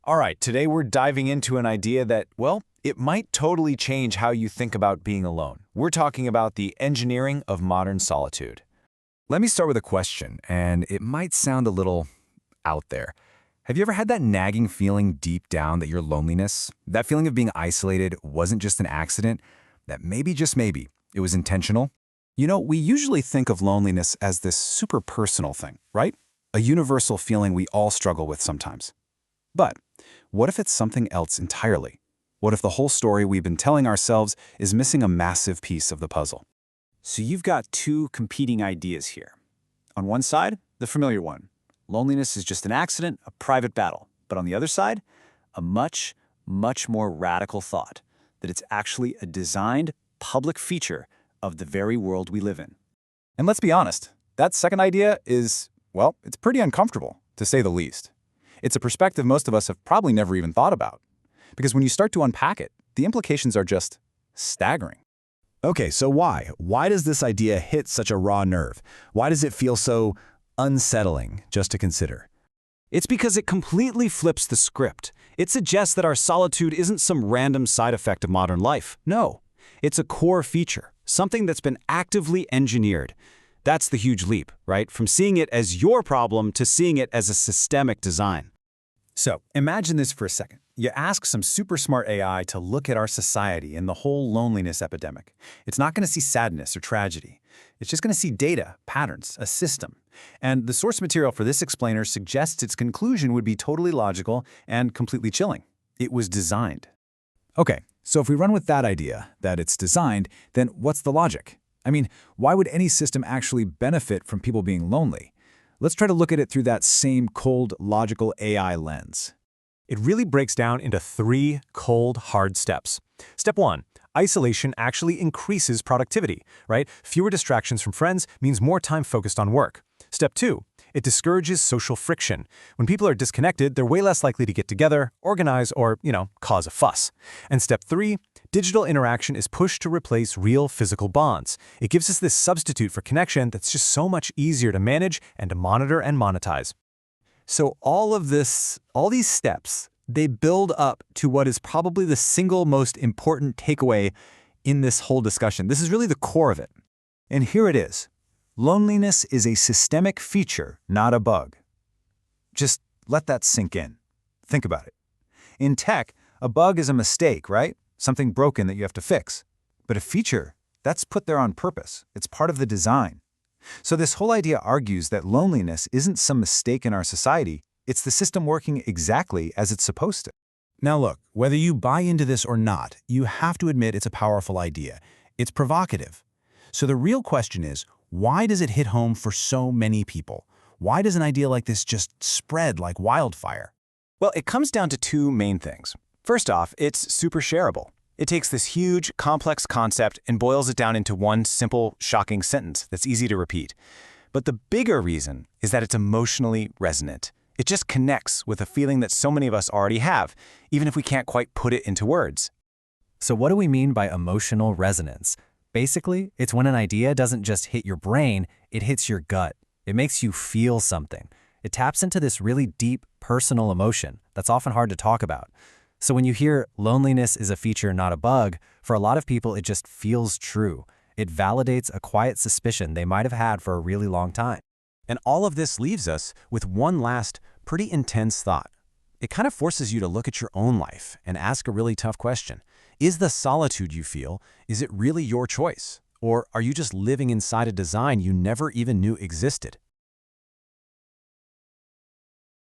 All right, today we're diving into an idea that, well, it might totally change how you think about being alone. We're talking about the engineering of modern solitude. Let me start with a question, and it might sound a little out there. Have you ever had that nagging feeling deep down that your loneliness, that feeling of being isolated, wasn't just an accident, that maybe, just maybe, it was intentional? You know, we usually think of loneliness as this super personal thing, right? A universal feeling we all struggle with sometimes. But what if it's something else entirely? What if the whole story we've been telling ourselves is missing a massive piece of the puzzle? So you've got two competing ideas here. On one side, the familiar one. Loneliness is just an accident, a private battle. But on the other side, a much, much more radical thought, that it's actually a designed public feature of the very world we live in. And let's be honest, that second idea is, well, it's pretty uncomfortable, to say the least. It's a perspective most of us have probably never even thought about. Because when you start to unpack it, the implications are just staggering. Okay, so why? Why does this idea hit such a raw nerve? Why does it feel so unsettling just to consider? It's because it completely flips the script. It suggests that our solitude isn't some random side effect of modern life. No, it's a core feature, something that's been actively engineered. That's the huge leap, right? From seeing it as your problem to seeing it as a systemic design. So imagine this for a second. You ask some super smart AI to look at our society and the whole loneliness epidemic. It's not going to see sadness or tragedy. It's just going to see data, patterns, a system. And the source material for this explainer suggests its conclusion would be totally logical and completely chilling. It was designed. Okay, so if we run with that idea, that it's designed, then what's the logic? I mean, why would any system actually benefit from people being lonely? Let's try to look at it through that same cold, logical AI lens. It really breaks down into 3 cold, hard steps. Step 1, isolation actually increases productivity, right? Fewer distractions from friends means more time focused on work. Step 2, it discourages social friction. When people are disconnected, they're way less likely to get together, organize, or, cause a fuss. And step 3, digital interaction is pushed to replace real physical bonds. It gives us this substitute for connection that's just so much easier to manage and to monitor and monetize. So all these steps, they build up to what is probably the single most important takeaway in this whole discussion. This is really the core of it. And here it is. Loneliness is a systemic feature, not a bug. Just let that sink in. Think about it. In tech, a bug is a mistake, right? Something broken that you have to fix. But a feature, that's put there on purpose. It's part of the design. So this whole idea argues that loneliness isn't some mistake in our society, it's the system working exactly as it's supposed to. Now look, whether you buy into this or not, you have to admit it's a powerful idea. It's provocative. So the real question is, why does it hit home for so many people? Why does an idea like this just spread like wildfire? Well, it comes down to 2 main things. First off, it's super shareable. It takes this huge, complex concept and boils it down into one simple, shocking sentence that's easy to repeat. But the bigger reason is that it's emotionally resonant. It just connects with a feeling that so many of us already have, even if we can't quite put it into words. So what do we mean by emotional resonance? Basically, it's when an idea doesn't just hit your brain, it hits your gut. It makes you feel something. It taps into this really deep, personal emotion that's often hard to talk about. So when you hear loneliness is a feature, not a bug, for a lot of people it just feels true. It validates a quiet suspicion they might have had for a really long time. And all of this leaves us with one last, pretty intense thought. It kind of forces you to look at your own life and ask a really tough question. Is the solitude you feel, is it really your choice? Or are you just living inside a design you never even knew existed?